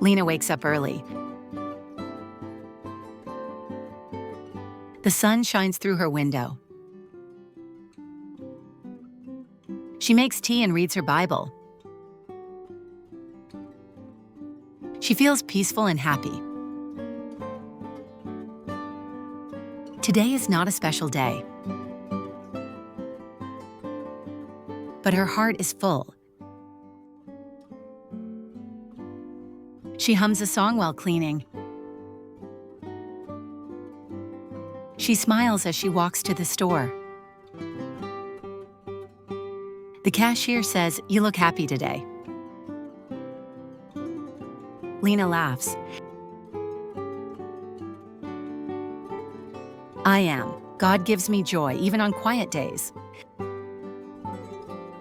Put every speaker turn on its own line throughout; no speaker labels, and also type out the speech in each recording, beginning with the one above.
Lena wakes up early. The sun shines through her window. She makes tea and reads her Bible. She feels peaceful and happy. Today is not a special day, but her heart is full. She hums a song while cleaning. She smiles as she walks to the store. The cashier says, "You look happy today." Lena laughs. I am. God gives me joy, even on quiet days.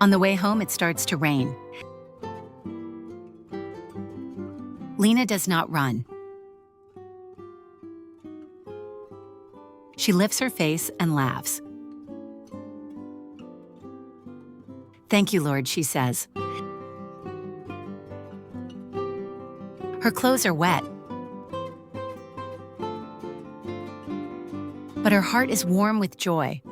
On the way home, it starts to rain. Lena does not run. She lifts her face and laughs. Thank you, Lord, she says. Her clothes are wet, but her heart is warm with joy.